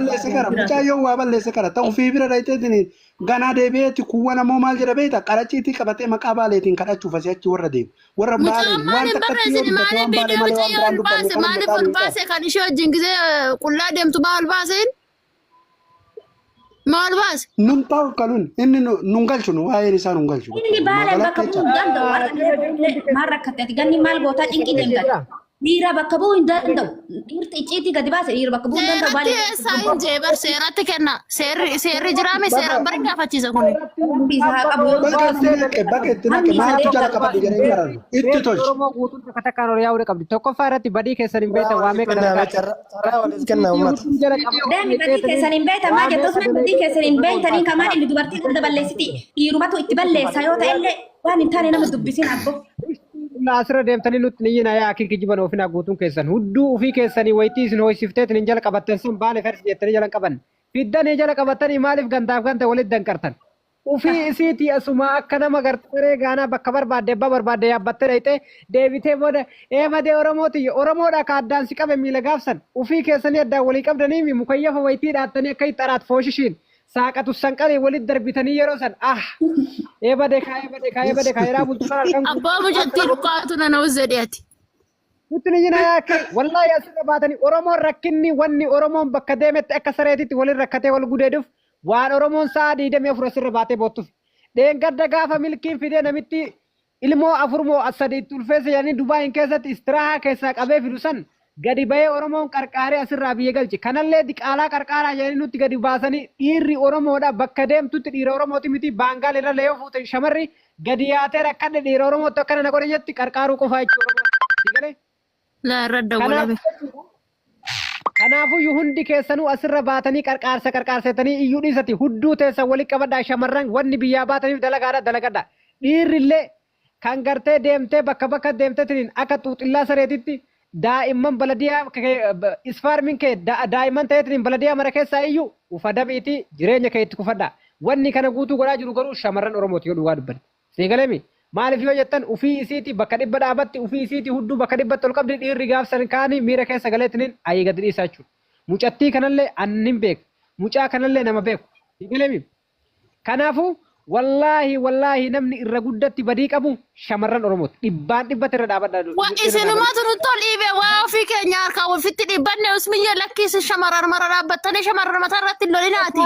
balleesse kara mucaayyoon waa balleesse kara ta'u fi bira dhayiteetiin ganaa deebi'eetti kuwwan ammoo maal jedha beekta qaraciitii qabatee maqaa baaleetiin kadhachuuf asii achi warra deemu warra baaleen waan takkatti yoo dubbate waan baalee malee waan biraan dubbanne kan maaliif ol baase kan ishee wajjin gisee qullaa deemtu maal baaseen maal baase nun ta'u kanun inni nun galchunu waa'een isaa nun galchunu inni baalee bakka bu'uu hin danda'u maal rakkatteeti ganni maal gootaa cinqii deemtati dhiira bakka bu'uu hin danda'u dhiirti icciitii gadi baase dhiira bakka bu'uu hin danda'u baalee eessaa hin jeebar seeratti kenna seerri jiraame seeraan bari gaafachiisa kun bisaa qabu bakka itti naqe maaltu jala qabatu jedhee garaaru itti tolchi Oromoo guutuun takka ol yaa'uu qabdi tokkoffaa irratti badii keessan hin beektan waa meeqa carraa waliif kennaa uummata. Deemi badii keessan hin beektan maa jettus badii keessan hin beektanii kamaan inni dubartii hunda balleessiti dhiirumatu itti balleessa yoo ta'e illee waan hin taane nama dubbisin abbo. Asirra deemtanii nutti ni yina yaa akki kijiban ofinaa guutuun keessan hudduu ufii keessanii wayitii isin ho'isifteetiin hin jala qabattan sun baale fersi jettanii jala qaban fiddanii jala qabattanii maaliif gantaaf ganta walitti danqartan ufii isiitii asuma akka nama gartaree gaanaa bakka barbaadde abbaa barbaadde yaabbattee dhayxee deebitee booda madee Oromooti Oromoodha ka addaan si qabe miila gaafsan ufii keessanii addaan walii qabdanii mukayyafa wayitii dhaattanii akka ixxaraat fooshishiin saaqatu sanqalee walitti darbitanii yeroo san bade kaayee bultuun argamu. abbaa mujattii dhukaatu na uzzeedheeti. Nuti ni yina yaake wallahi asirra baatanii Oromoon rakkinni wanni Oromoon bakka deemetti akka sareetitti waliin rakkatee wal gudeeduuf waan Oromoon sa'a 24 asirra baatee boottuuf. Dheengadda gaafa milkiin fidee namitti ilmoo afurmoo asadiitti ulfeessa jedhanii Dubaayin keessatti istiraahaa keessaa qabee fidu san gadi bahee Oromoon qarqaaree asirraa biyya galche. Kanallee diqaalaa qarqaaraa jedhanii nutti gadi baasanii dhiirri Oromoodha bakka deemtutti dhiira Oromooti miti baangaal irra lee fuute shamarri gadi yaatee rakkadhe dhiira Oromootti akkana na godhe jetti qarqaaruu qofaa jechuudha. La radda walabe. Kanaafuu hundi keessanuu asirra baatanii qarqaarsetanii iyyuu dhiisati hudduu teessan walitti qabadhaa shamarran wanni biyyaa baataniif dalagadha. Dhiirrillee kan gartee deemtee bakka deemteetiin akka xuuxillaa sareetitti daa'imman baladiyaa isfaarmin kee daa'imman ta'eetiin baladiyaa mara keessaa iyyuu ufadabiitii jireenya kee itti kufadha. Wanni kana guutuu godhaa jiru garuu shamarran Oromooti yoo dhugaa dubban. Seegalemi maaliif yoo jettan ufii isiiti bakka dhibba dhaabatti ufii isiiti hudduu bakka dhibbatti ol qabdi dhiirri gaafsan kaanii miira keessa galeetiin ayii gadi dhiisaa jechuudha. Mucattii kanallee annin beeku. Mucaa kanallee nama beeku. Seegalemi kanaafuu wallahi namni irra guddatti badii qabu shamarran Oromooti. Dhibbaan dhibbatti irra dhaabadha. Isinumatu nutti ol dhiibee waa ofii keenya harkaa ofitti dhibbanne usmiyya lakkiisa shamarran mara dhaabbattanii shamarran mataa irratti lolinaati.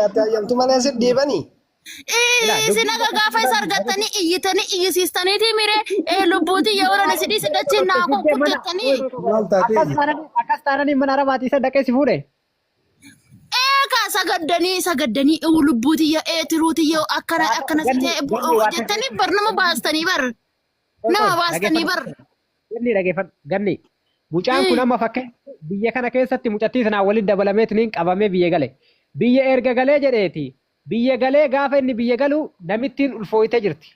Ati ayyamtu malee sit dhiibanii. Isin akka gaafa isa argattanii iyyitanii iyyisiistaniiti miree lubbuutii yoo oran isidii sidachiin naa kukkutettanii. Akkas taananii mana arabaati isa dhaqee si fuudhe. Sagaddanii lubbuutii yoo tiruutii yoo akkana jettanii bar nama baastanii bar. Ganni dhageeffadhu ganni. Mucaan kun amma fakkee biyya kana keessatti mucattii sanaa waliin dabalameetiin qabamee biyya gale. Biyya erga galee jedheeti. Biyya galee gaafa inni biyya galu namittiin ulfooyitee jirti.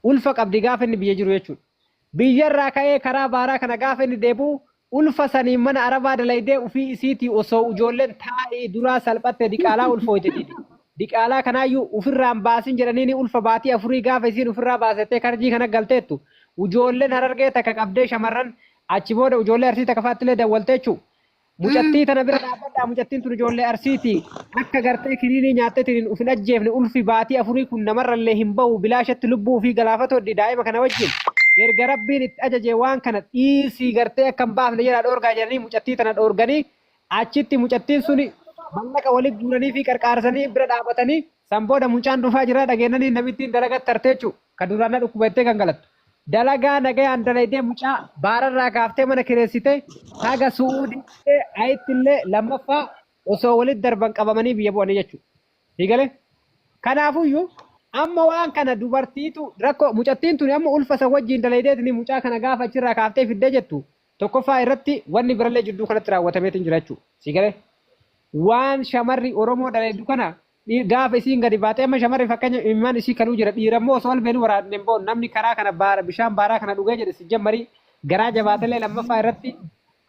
Ulfa qabdi gaafa inni biyya jiru jechuudha. Biyyarraa ka'ee karaa baaraa kana gaafa inni deebi'u ulfa sanii mana arabaa dalaydee ufii isiitii osoo ijoolleen taa'ee duraa salphatte diqaalaa ulfooyiteeti. Diqaalaa kanaayyuu ofirraan baasin jedhanii ulfa baatii afurii gaafa isiin ofirraa baasettee karjii kana galteettu. Ijoolleen harargee takka qabdee shamarran achi booda ijoollee arsii takka faattilee dawwaltee jechuudha. Mucattii tana bira dhaabbadhaa mucattiin tun ijoollee arsiiti akka gartee kiniinii nyaatteetiin ufin ajjeefne ulfi baatii afurii kun namarrallee hin bahu bilaashatti lubbuu fi galaafatoo daa'ima kana wajjin erga rabbiin itti ajajee waan kana dhiisii gartee akka hin baafne jedhaa dhoorgaa jedhanii mucattii tana dhoorganii achitti mucattiin suni mallaqa walitti guuranii fi qarqaarsanii bira dhaabbatanii san booda mucaan dhufaa jira dhageenanii namittiin dalagaa tartee jechuudha kan duraan dhukkubattee kan galattu. Dalagaa nagayaan dalaydee mucaa baararraa kaaftee mana kireessite haga su'uudii ayittillee lammaffaa osoo walitti darban qabamanii biyya bu'anii jechuudha. Hiikale kanaafuyyuu amma waan kana dubartiitu rakkoo mucattiin tuni amma ulfa isa wajjin dalaydeetini mucaa kana gaafa achirraa kaaftee fiddee jettu tokkoffaa irratti wanni birallee jidduu kanatti raawwatameetiin jira jechuudha. Hiikale waan shamarri Oromoo dalaydu kana gaafa isiin gadi baatee amma shamarri fakkeenya imimmaan isii kanuu jira dhiirammoo osoo albeen waraabne immoo namni karaa kana bishaan baaraa kana dhugee jedhe si jammarii garaa jabaatellee lammaffaa irratti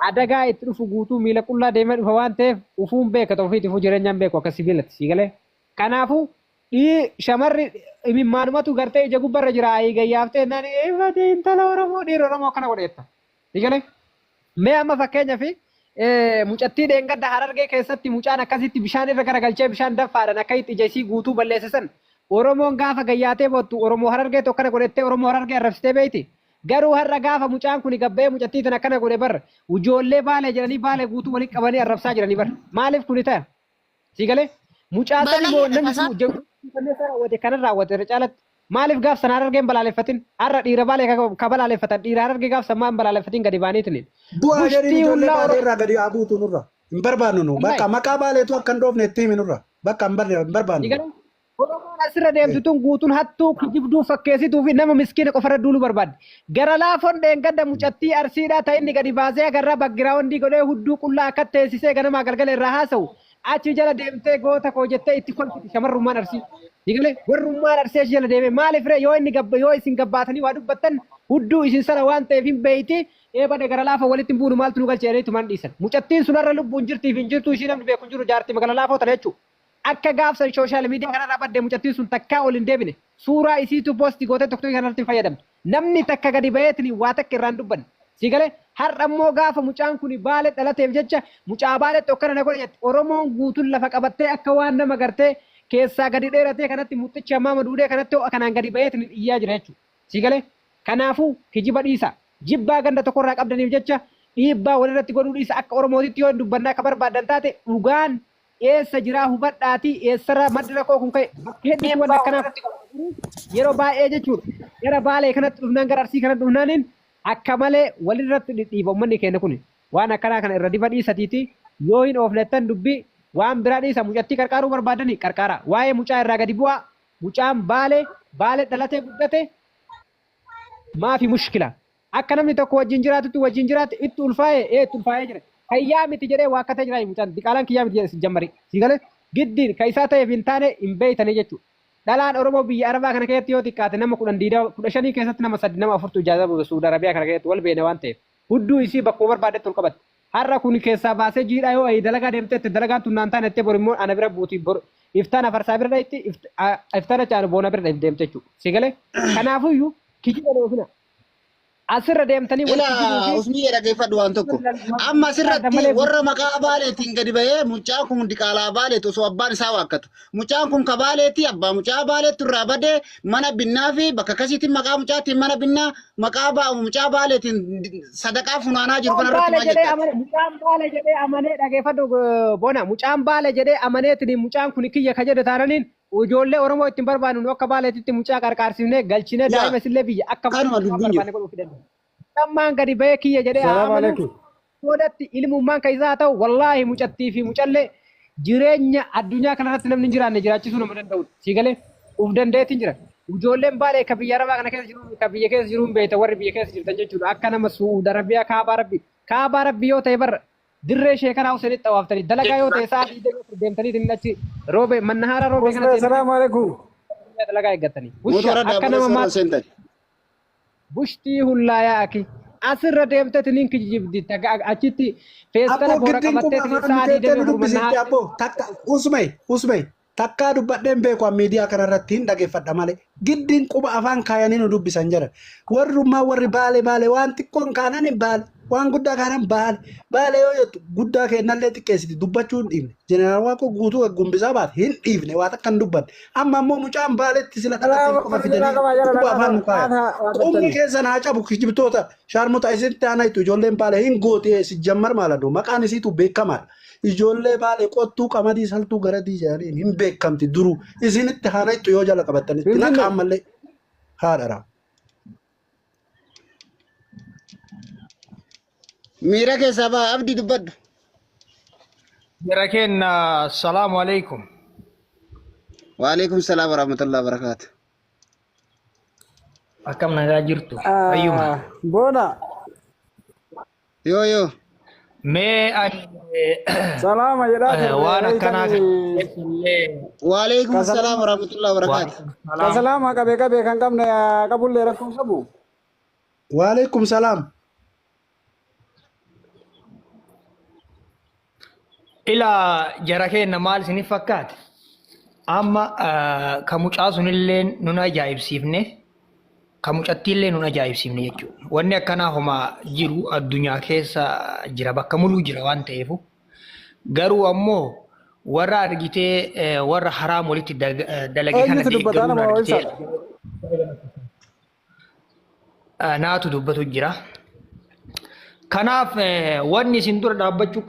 adagaa itti dhufu guutuu miila qullaa deemee dhufa waan ta'eef ufuun beekata ofiiti ufuu jireenyaan beeku akka sibiilatti siigalee. Kanaafuu shamarri imimmaanumatu gartee ija gubbarra jira ayii gayyaaftee naan intala Oromoo dhiira Oromoo kana godheetta siigalee. Mee amma fakkeenyaaf mucattii dheengadda Harargee keessatti mucaan akkasitti bishaan irra garagalchee bishaan danfaadhaan akka itti ija isii guutuu balleessisan Oromoon gaafa gayyaatee boottu Oromoo Harargee tokkana godhettee Oromoo Harargee arrabsitee beeyti. Garuu har'a gaafa mucaan kun gabbee mucattii tan akkana godhe bar ijoollee baalee jedhanii baalee guutuu walitti qabanii arrabsaa jiranii bar maaliif kuni ta'a? Si galee mucaa sani moo namni raawwate kanan raawwate irra caalatti maaliif gaaf sana Harargeen balaaleffatin har'a dhiira baalee ka balaaleffatan dhiira Harargee gaaf samaan balaaleffatin gadi baaniitiin. Bu'aa jedhanii ijoollee baalee irraa gadi abuutu nurra hin barbaannu nu bakka maqaa baaleetu akka hin dhoofne itti himi nurra bakka hin barbaannu. Oromoon asirra deemtu tun guutuun hattuu kijibduu fakkeessituu fi nama miskiina qofarra duulu barbaadde. Gara laafoon dheengadda mucattii arsiidhaa ta'e inni gadi baasee agarraa baggiraawundii godhee hudduu qullaa akka teessisee ganamaa galgala irraa haasa'u. Achi jala deemtee goota koo jettee itti kolfiti shamarrummaan arsii. Digalee warrummaan arsii achi jala deeme maaliif ree yoo isin gabbaatanii waa dubbattan hudduu isin sana waan ta'eef hin beeyti eebade gara laafa walitti buunu maaltu nu galchee jedhee tumaan dhiisan. Mucattiin sunarra lubbuun jirtiif hin jirtu ishii namni beeku hin jiru jaartii magaalaa laafoo tana jechuudha. Akka gaafsan sooshaal miidiyaa kanarraa baddee mucattiin sun takkaa ol hin deebine suuraa isiitu poostii gootee tokko kanarratti fayyadamte namni takka gadi baheetiin waa takka irraan dubbanne si galee har'a immoo gaafa mucaan kun baalee dhalateef jecha mucaa baalee tokkana na godhe jette Oromoon guutuun lafa qabattee akka waan nama gartee keessaa gadi dheeratee kanatti muxichi ammaa maduudee kanatti kanaan gadi baheetiin iyyaa jira jechuudha si galee kanaafuu kijiba dhiisa jibbaa ganda tokkorraa qabdaniif jecha dhiibbaa walirratti godhuu dhiisa akka Oromootitti yoo dubbannaa akka barbaadan taate dhugaan eessa jiraa hubadhaati eessarraa maddi rakkoo kun ka'e hedduun waan akkanaaf yeroo baay'ee jechuudha gara baalee kanatti dhufnaan gara arsii kanatti dhufnaaniin akka malee walirratti dhidhiiba uummanni keenya kun waan akkanaa kana irra diba dhiisatiiti yoo hin oofnettan dubbii waan biraa dhiisa mucattii qarqaaruu barbaadanii qarqaara waa'ee mucaa irraa gadi bu'aa mucaan baalee dhalatee guddate maafi mushkila akka namni tokko wajjin jiraatu itti ulfaa'ee jira. Kayyaa miti jedhee waa akka ta'e jira mucaan diqaalaan kiyyaa miti jammari si galee giddiin ka isaa ta'eef hin taane hin beeytanii jechuudha. Dhalaan Oromoo biyya Arabaa kana keessatti yoo xiqqaate nama 15 keessatti nama 3 nama 4 ijaaza buusa Suudi Arabiyaa kana keessatti wal beene waan ta'eef hudduu isii bakkuma barbaadetti ol qabatte. Har'a kun keessaa baasee jiidhaa yoo dalagaa deemtetti dalagaan tun naan taane itti bor immoo ana bira buuti bor iftaan afarsaa bira dha'itti iftaan achaanu boona bira dha'itti deemte jechuudha. Si galee kanaafuyyuu kijiba dhoofina. Asirra deemtanii usmii dhaggeeffadhu waan tokko amma asirratti warra maqaa baaleetiin gadi bahee mucaan kun diqaalaa baaleetu osoo abbaan isaa waakkatu mucaan kun ka baaleetti abbaa mucaa baaleetti irraa badee mana binnaa fi bakka akkasiitiin maqaa mucaatiin mana binnaa maqaa mucaa baaleetiin sadaqaa funaanaa jiru kanarratti maal jettaa? Mucaan baale jedhee amanee dhaggeeffadhu bona mucaan baale jedhee amaneetiin mucaan kun kiyya ka jedhe taananiin ijoollee Oromoo ittiin barbaadnu akka baaleetitti mucaa qarqaarsifnee galchinee daa'ima isillee biyya akka barbaanne godhuu fidannu. Dhammaan gadi bahee kiyya jedhee amanu soodatti ilmummaan kan isaa ta'u wallaahi mucattii fi mucallee jireenya addunyaa kanarratti namni hin jiraanne jiraachisuu nama danda'udha. Si galee uf dandeetiin jira. Ijoolleen baalee ka biyya Arabaa kana keessa jiru ka biyya keessa jiru hin beekta warri biyya keessa jirtan jechuudha. Akka nama Suudi Arabiyaa kaabaa rabbii yoo ta'e barra dirree sheekanaa usanitti xawaaftanii dalagaa yoo ta'e sa'aatii deemtanii dinnachi roobe mannahaara roobe kana Assalaamu alaikum. dalagaa eeggatanii. Akka nama maal bushtii hullaayaa aki asirra deemte tiniin kijibdi achitti feestana boora qabattee tiniin sa'aatii deemee gurmannahaa. Usmay takkaa dubbadheen beeku miidiyaa kanarratti hin dhaggeeffadha malee giddiin quba afaan kaayanii nu dubbisan jira warrummaa warri baale waan xiqqoon kaanan baale waan guddaa kaanan baale yoo jettu guddaa kennallee xiqqeessiti dubbachuu hin dhiifne jeneraal waaqoo guutuu gumbisaa baate hin dhiifne waa takka hin dubbanne amma immoo mucaan baaletti sila dhaqatiin qofa fidanii quba afaan nu kaaya qubni keessa naa cabu kijibtoota shaarmuta isitti aanaa itti ijoolleen baale hin gootee si jammar maaladhu maqaan isiitu beekamaadha. Ijoollee baalee qottuu qamadii saltuu garadii jedhaniin hin beekamti duruu isinitti haana itti yoo jala qabattanitti naqaan malee haadhara. Miira keessaa ba'a abdii dubbadhu. Jara kenna salaamu alaikum. Wa alaikum salaam wa rahmatullahi wa barakatuh. Akkam nagaa jirtu? Ayyuma. Bona. Yoo. Mee ani Salama jedhaa. waan akkanaa Wa alaikum salaam wa rahmatullahi wa barakatuh. Salama qabee kan qabne qabullee rakkoon qabu. Wa alaikum salaam. ila jara kenna maal isinif fakkaate amma ka mucaa sunillee nun ajaa'ibsiifne kan mucattiillee nun ajaa'ibsiifne jechuudha. Wanni akkanaa homaa jiru addunyaa keessa jira bakka muluu jira waan ta'eef garuu ammoo warra argitee warra haraam walitti dalage kana deeggaruun argitee naatu dubbatu jira. Kanaaf wanni isin dura dhaabbachuu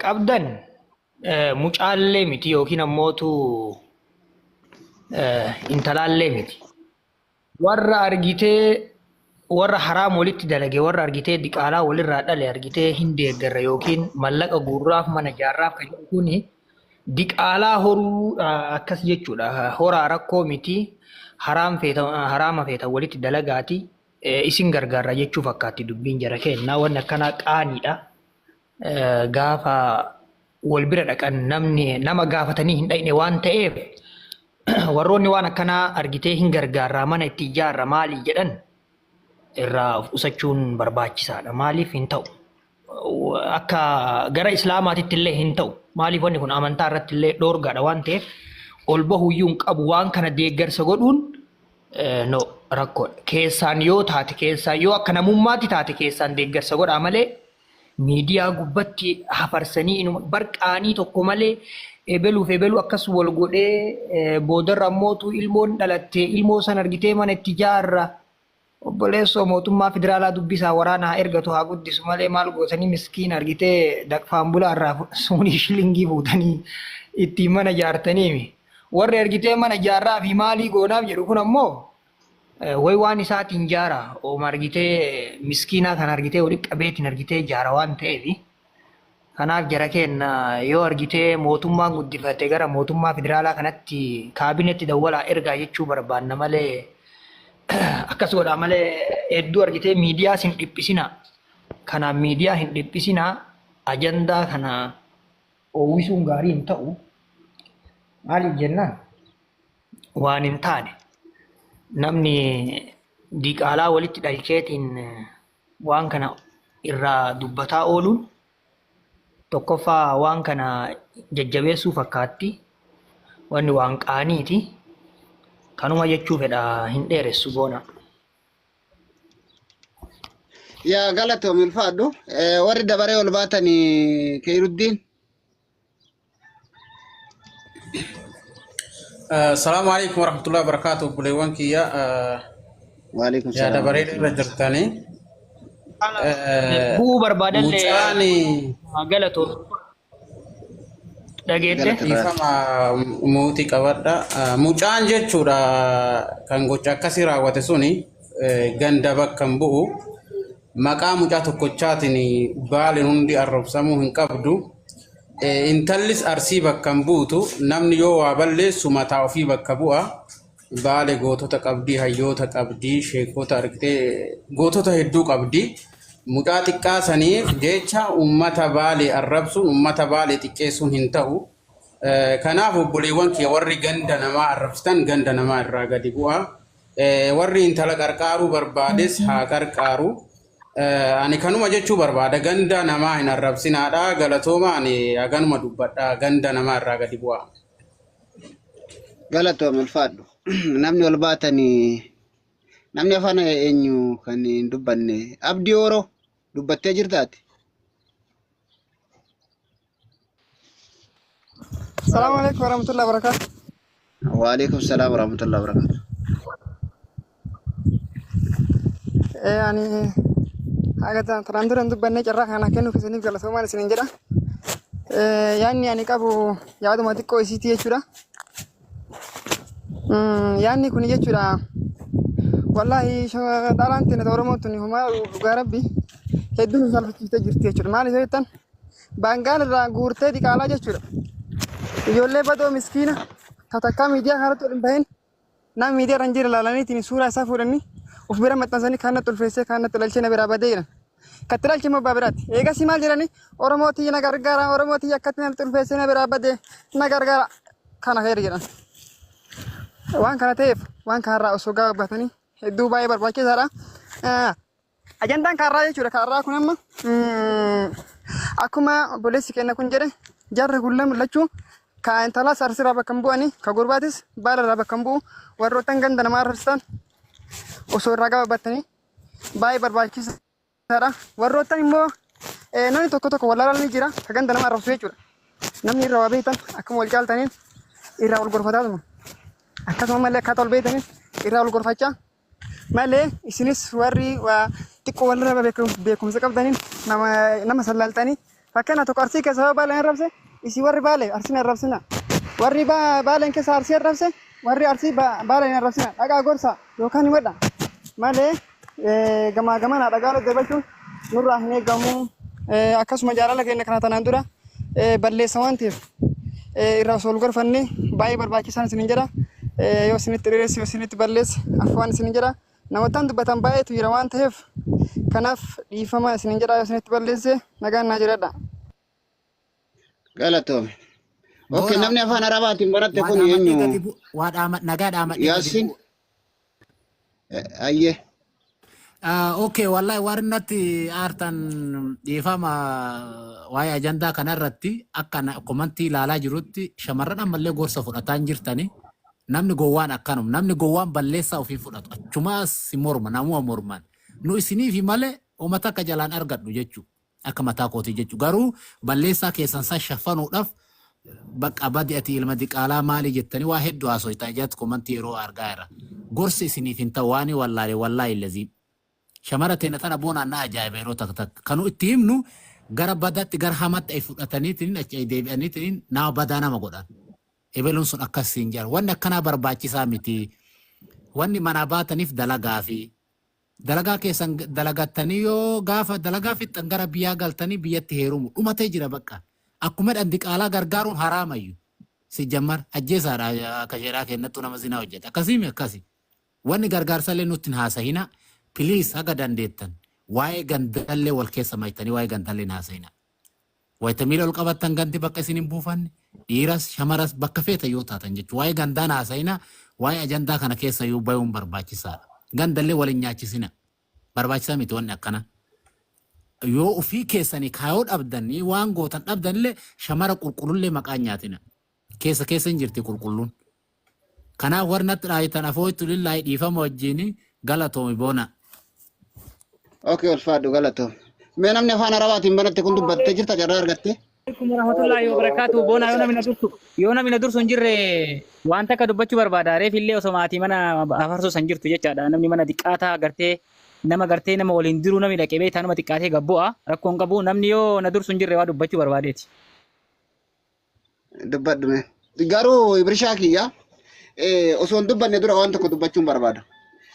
qabdan mucaallee miti yookiin ammootu intalaallee miti. Warra argitee warra haraam walitti dalage warra argitee diqaalaa walirraa dhale argitee hin deeggarra yookiin mallaqa guurraaf mana jaarraaf kan jedhu kuni diqaalaa horuu akkas jechuudha. Horaa rakkoo miti haraama feetan walitti dalagaati isin gargaarra jechuu fakkaatti dubbiin jara kennaa wanni akkanaa qaaniidha. Gaafa wal bira dhaqan nama gaafatanii hin dhaqne waan ta'eef warroonni waan akkanaa argitee hin gargaarraa mana itti ijaarra maali jedhan irraa of qusachuun barbaachisaadha. Maaliif hin ta'u? Akka gara islaamaatitti illee hin ta'u. Maaliif wanni kun amantaa irratti illee dhoorgaadha waan ta'eef ol bahuyyuu hin qabu waan kana deeggarsa godhuun no rakkoodha. Keessaan yoo taate keessaan yoo akka namummaatti taate keessaan deeggarsa godhaa malee miidiyaa gubbatti hafarsanii barqaanii tokko malee ebeluu akkas wal godhee boodarra ammootu ilmoon dhalattee ilmoo san argitee mana itti ijaarra obboleessoo mootummaa federaalaa dubbisaa waraanaa ergatu haa guddisu malee maal gootanii miskiin argitee daqfaan bulaa irraa suunii shilingii fuutanii ittiin mana ijaartaniimi. Warri argitee mana ijaarraa fi maalii goonaaf jedhu kun ammoo way waan isaatiin ijaara ooma argitee miskiinaa kan argitee walitti qabeetiin argitee ijaara waan ta'eef. Kanaaf jara kenna yoo argitee mootummaan guddifate gara mootummaa federaalaa kanatti kaabinetti dawwalaa ergaa jechuu barbaanna malee akkas godhaa malee hedduu argitee miidiyaa hin dhiphisina. Kanaaf miidiyaa hin dhiphisina ajandaa kana oowwisuun gaarii hin ta'u. Maaliif jennaan waan hin taane namni diqaalaa walitti dhalcheetiin waan kana irraa dubbataa ooluun tokkoffaa waan kana jajjabeessuu fakkaatti wanni waan qaaniiti. Kanuma jechuu fedha hin dheeressu boona. Yaa galatoom ilfaadhu warri dabaree ol baatanii Khairuddin. Assalamu alaikum warahmatullahi wabarakatuh. Buleewwan kiyya Waalaikum yaa salaam. dabaree irra jirtanii Buu barbaadallee mucaani galatoo dhageette. ifama muutii qabadha. Mucaan jechuudha kan gocha akkasii raawwate suni ganda bakka hin bu'u. Maqaa mucaa tokkochaatiin baaliin hundi arrabsamuu hin qabdu. Intallis arsii bakka hin buutu. Namni yoo waa balleessu mataa ofii bakka bu'a. Baale gootota qabdii, hayyoota qabdii, sheekota argitee gootota hedduu qabdii. Mucaa xiqqaa saniif jecha ummata baale arrabsuun ummata baale xiqqeessuun hin ta'u. Kanaaf obboleewwan kee warri ganda namaa arrabsitan ganda namaa irraa gadi bu'a. Warri intala qarqaaruu barbaades haa qarqaaru. Ani kanuma jechuu barbaada ganda namaa hin arrabsinaadha. Galatooma ani haganuma dubbadha ganda namaa irraa gadi bu'a. Galatoom ilfaadhu. Namni ol baatanii namni afaan eenyu kan hin dubbanne Abdii Hooroo dubbattee jirtaati. Assalamu alaikum warahmatullahi wabarakatuh. Waalaikum salaam warahmatullahi wabarakatuh. Ani agata taranduran dubbanne carraa kana kennu kisaniif galatoomaan isinin jedha. Yaanni ani qabu yaaduma xiqqoo isiitii jechuudha. Yaanni kun jechuudha wallahi dhalaan teenya Oromootiin humaa dhugaa rabbi hedduun salphachiistee jirti jechuudha. Maaliif jettan baangaan irraa guurtee diqaalaa jechuudha. Ijoollee badoo miskiina takkaa miidiyaa kanatti ol hin bahin nama miidiyaa irra hin jirre ilaalaniitiin suuraa isaa fuudhanii of bira maxxansanii kaanatti ulfeessee kaanatti ilaalchee na biraa badee jiran. Katti ilaalchee immoo abbaa biraatti. Eegasii maal jedhanii Oromootii na gargaara Oromootii akkatti natti ulfeessee na biraa badee na gargaara kana heera jedhan. Waan kana ta'eef waan kanarraa osoo gaabbatanii hedduu baay'ee barbaachisaadha. Ajandaan kaarraa jechuudha. Kaarraa kun amma akkuma obboleessi keenya kun jedhe jarri kun lachuu ka intalaa sarsiraa bakka hin bu'anii ka gurbaatis baalarraa bakka hin bu'u warroottan ganda namaa arrabsitan osoo irraa gabaabbattanii baay'ee barbaachisaadha. Warroottan immoo namni tokko wallaalaa ni jira ka ganda nama arrabsu jechuudha. Namni irraa waa beektan akkuma wal caaltaniin irraa wal gorfataa tuma. Akkasuma malee akkaataa wal beektaniin irraa wal gorfachaa malee isinis warri waa xiqqoo walirra beekumsa qabdaniin nama sallaaltanii fakkeenya tokko arsii keessa baaleen arrabse isii warri baalee arsiin arrabsina. Warri baaleen keessa arsii arrabse warri arsii baaleen arrabsina. Dhagaa gorsa yookaan himadha malee gamaa gamanaa dhagaa daddabachuun nurraa hin eegamu. Akkasuma jaalala keenya kana tanaan dura balleessa waan ta'eef irraa osoo wal gorfanne baay'ee barbaachisaan isin jedha. Yoo isinitti dheeressi yoo isinitti balleessi afaan isin jedha. Namoottan dubbatan baay'eetu jira waan ta'eef kanaaf dhiifama isin jedha yoo isinitti balleesse nagaan naa jedhadha. Galatoome. Okay, namni afaan Arabaatiin baratte kun eenyu? Nagaadhaa Yaasin. Ayyee. Okay, wallahi warnatti aartan dhiifama waa'ee ajandaa kanarratti akka komantii ilaalaa jirutti shamarran ammallee gorsa fudhataan jirtani. Namni gowwaan akkanum namni gowwaan balleessaa ofii fudhatu achumaas morma namuma mormaan nu isiniifi malee uummata akka jalaan argadhu jechuu akka mataa kootii jechuu garuu balleessaa keessan san shaffanuudhaaf bakka badi ati ilma diqaalaa maali jettanii waa hedduu haasoftan ijatti komantii yeroo argaa jira gorsi isiniif hin ta'u waanii wallaahi laziim shamara teena tana boonaan na ajaa'iba yeroo takka kanu itti himnu gara badatti gara hamatti ay fudhataniitiin achi ay deebi'aniitiin nama badaa nama godhan. Ebeluun sun akkasiin jira. Wanni akkanaa barbaachisaa miti. Wanni manaa baataniif dalagaa fi dalagaa keessan dalagattanii yoo gaafa dalagaa fixan gara biyyaa galtanii biyyatti heerumu dhumatee jira bakka. Akkuma diqaalaa gargaaruun haraamayyu. Si jammar ajjeesaadha akka sheeraa kennattu nama zinaa hojjeta. Akkasiimi akkasi. Wanni gargaarsallee nutti hin haasahina. Piliis haga dandeettan. Waa'ee gandallee wal keessa maytanii waa'ee gandallee hin haasahina. Waayitamiila ol qabattan ganti bakka isin hin buufanne dhiiras shamaras bakka feeta yoo taatan jechuudha. Waa'ee gandaan haasa'ina waa'ee ajandaa kana keessa yoo bayuun barbaachisaadha. Gandallee waliin nyaachisina. Barbaachisaa miti wanni akkana. Yoo ofii keessanii kaayoo dhabdanii waan gootan dhabdanillee shamara qulqullullee maqaan nyaatina. Keessa hin jirti qulqulluun. Kanaaf warnatti dhaayitan afooytu lillaahii dhiifama wajjin galatoomi boona. Okay, ulfaadhu galatoomi. Mee namni afaan Arabaatiin baratte kun dubbattee jirta carraa argatte? Warahmatullahi wabarakatuh. Boona yoo namni na dursu hin jirre waan takka dubbachuu barbaada. Reef illee osoo maatii mana afarsoo san jirtu jechaadha. Namni mana xiqqaataa nama waliin diruu namni dhaqee beektaa nama xiqqaatee gabbu'a. Rakkoon qabu namni yoo na dursu hin jirre waa dubbachuu barbaadeeti. Dubbadhu mee. Garuu Ibrishaa kiyya osoo hin dubbanne dura waan tokko dubbachuun barbaada.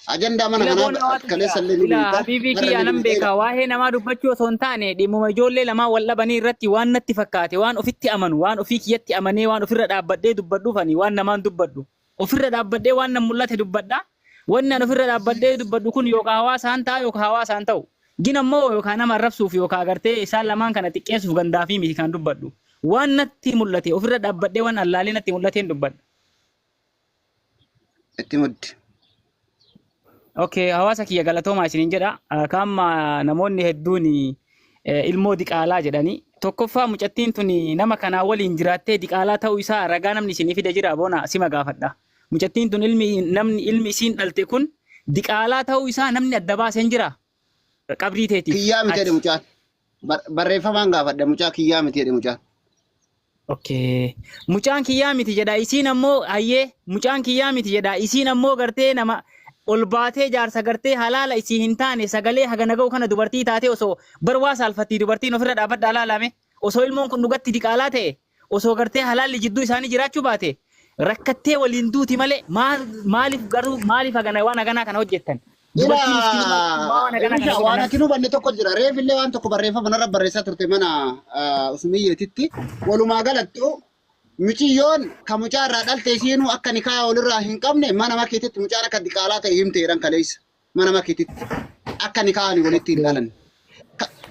Ajandaa mana kanaaf kaleessallee ni beektaa. Habiibii kiyya nan beekaa waa'ee namaa dubbachuu osoo hin taane dhimmuma ijoollee lamaa wal dhabanii irratti waan natti fakkaate waan ofitti amanu waan ofii kiyyatti amanee waan ofirra dhaabbadhee dubbadhuufani waan namaan dubbadhu. Ofirra dhaabbadhee waan nam mul'ate dubbadha. Wanni an ofirra dhaabbadhee dubbadhu kun yookaan hawaasaan ta'a yookaan hawaasaan ta'u. Gin ammoo yookaan nama arrabsuuf yookaan agartee isaan lamaan kana xiqqeessuuf gandaa fi miti kan dubbadhu. Waan natti mul'ate ofirra dhaabbadhee waan allaalee natti mul'ateen dubbadha. Itti muddi. Okay, hawaasa kiyya galatoomaa isiniin jedha. Kaamma namoonni hedduun ilmoo diqaalaa jedhani. Tokkoffaa mucattiin tun nama kanaa waliin jiraattee diqaalaa ta'uu isaa ragaa namni isinii fide jira boona sima gaafadha. Mucattiin tun ilmi isiin dhalte kun diqaalaa ta'uu isaa namni adda baasee hin jira. Qabrii teetiif. Kiyyaa miti jedhe mucaan. Barreeffamaan gaafadha mucaa kiyyaa miti jedhe mucaan. Okay. Mucaan kiyyaa miti jedha isiin ammoo hayyee mucaan kiyyaa miti jedha isiin ammoo gartee nama ol baatee jaarsa gartee halaala isii hin taane sagalee hagana ga'u kana dubartii taate osoo barwaa saalfattii dubartiin ofirra dhaabbadha halaalame osoo ilmoon kun dhugatti diqaalaa ta'e osoo gartee halaalli jidduu isaanii jiraachuu baate rakkattee waliin duuti malee maaliif hagana waan haganaa kana hojjettan. Waan ati nu banne tokko jira reefillee waan tokko barreeffama narra barreessaa turte mana Usmiyyeetitti walumaa galattu mucayyoon ka mucaa irraa dhalte isiinuu akka nikaa walirraa hin qabne mana makeetitti mucaan akka diqaalaa ta'e himteedhaan kaleessa mana makeetitti akka nikaani walitti hin dhalan.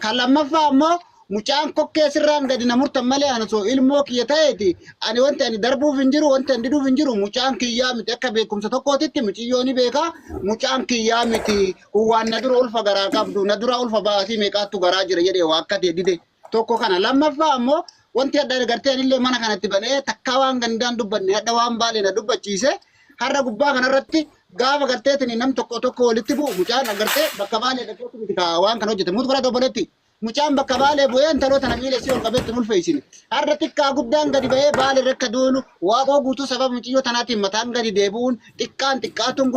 Kan lammaffaa ammoo mucaan kokkee sirraan gadi na murtan malee ana soo ilmoo kiyya ta'eeti ani wanti ani darbuuf hin jiru wanti ani diduuf hin jiru mucaan kiyyaa miti akka beekumsa tokkootitti mucayyoon beekaa mucaan kiyyaa miti waan na dura ulfa garaa qabdu na dura ulfa baatii meeqaattu garaa jira jedhee waa akka dide tokko kana lammaffaa ammoo wanti adda gartee illee mana kanatti banee takka waan gandaan dubbanne hadda waan baalee na dubbachiise har'a gubbaa kanarratti gaafa garteetini nam tokko walitti bu'u mucaan agartee bakka baalee dhaqeetu miti waan kan hojjete mutu bara doboletti mucaan bakka baalee bu'ee intaloota namiilee si ol qabeetti ulfeessine har'a xiqqaa guddaan gadi ba'ee baalee rakka duunu waaqoo guutuu sababa muciyyoo tanaatiin mataan gadi deebi'uun xiqqaatuun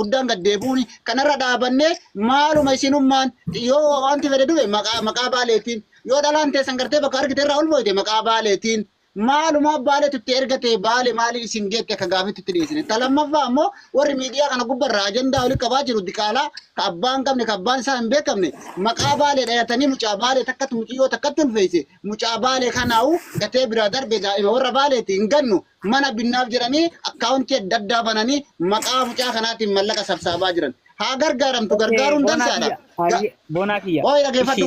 guddaan gadi deebi'uun kanarra dhaabannee maaluma isinummaan yoo wanti fedhe dhufe maqaa baaleetiin yoo dhalaan teessan gartee bakka argite irraa ol booyte maqaa baaleetiin maaluma baaleetu itti ergate baale maali isin geette akka gaafetti itti dhiyeessine talammaffaa ammoo warri miidiyaa kana gubbarraa ajandaa olii qabaa jiru diqaalaa ka abbaan qabne ka abbaan isaa hin beekamne maqaa baalee dhayatanii mucaa baalee takkatti muciyyoo takkatti ulfeesse mucaa baalee kanaa'u gatee biraa darbe daa'ima warra baaleeti hin gannu mana binnaaf jedhanii akkaawuntii adda addaa bananii maqaa mucaa kanaatiin mallaqa sabsaabaa jiran. haa gargaaramtu gargaaruun dansaadha. Bonaa kiyya. Ooyi dhageeffadhu.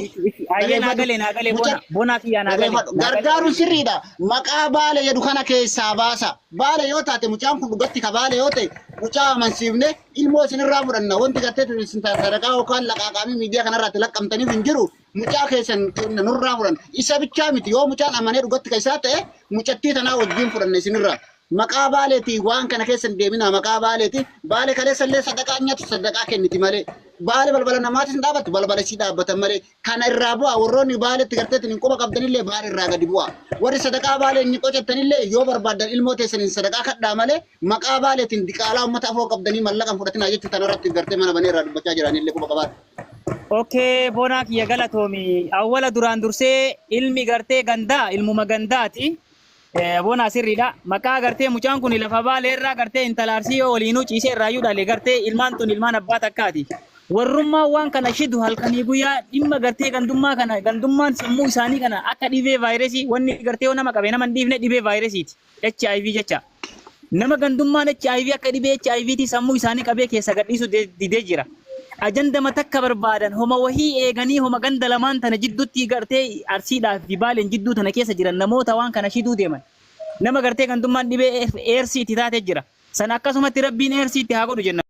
Ayyee naagalee bonaa kiyya naagalee. Gargaaruun sirriidha. Maqaa baale jedhu kana keessaa baasa. Baale yoo taate mucaan kun dhugatti ka baale yoo ta'e mucaa amansiifne ilmoo isinirraa fudhanna wanti gartee isin sadaqaa yookaan laqaaqaamii miidiyaa kanarraatti laqqamtaniif hin jiru. Mucaa keessan nurraa fudhan. Isa bichaa miti yoo mucaan amanee dhugatti keessaa ta'e mucattii tanaa wajjin fudhanne isinirraa. Maqaa baaleeti waan kana keessan deemina maqaa baaleeti baale kaleessallee sadaqaa nyaatu sadaqaa kenniti malee baale balbala namaatis hin dhaabattu balbala isii dhaabbatan malee kana irraa bu'a warroonni baaleetti garteetti hin quba qabdanillee baale irraa gadi bu'a warri sadaqaa baalee inni qocattanillee yoo barbaadan ilmoo teessaniin sadaqaa kadhaa malee maqaa baaleetiin diqaalaa uummata afoo qabdanii mallaqan fudhatinaa jechuun tanarratti gartee mana banee irraa dubbachaa jiranillee quba qabaata. Okay, bonaa kiyya galatoomi awwala duraan dursee ilmi gartee gandaa ilmuma gandaati. Bona sirriidha. Maqaa gartee mucaan kun lafa baaleerraa gartee intalaarsii yoo waliinuu ciisee irraayyuu dhalee gartee ilmaan tun ilmaan abbaa takkaati. Warrummaa waan kana shidu halkanii guyyaa dhimma gartee gandummaa kana gandummaan sammuu isaanii kana akka dhibee vaayirasii wanni gartee yoo nama qabe nama hin dhiifne dhibee vaayirasiiti. HIV jecha. Nama gandummaan HIV akka dhibee HIVti sammuu isaanii qabee keessa gadhiisu didee jira. Ajandama takka barbaadan homa wahii eeganii homa ganda lamaan tana jidduutti gartee arsiidhaaf fi baaleen jidduu tana keessa jiran namoota waan kana shiduu deeman. Nama gartee gandummaan dhibee eersiiti taatee jira. Sana akkasumatti rabbiin eersiitti haa godhu jenna.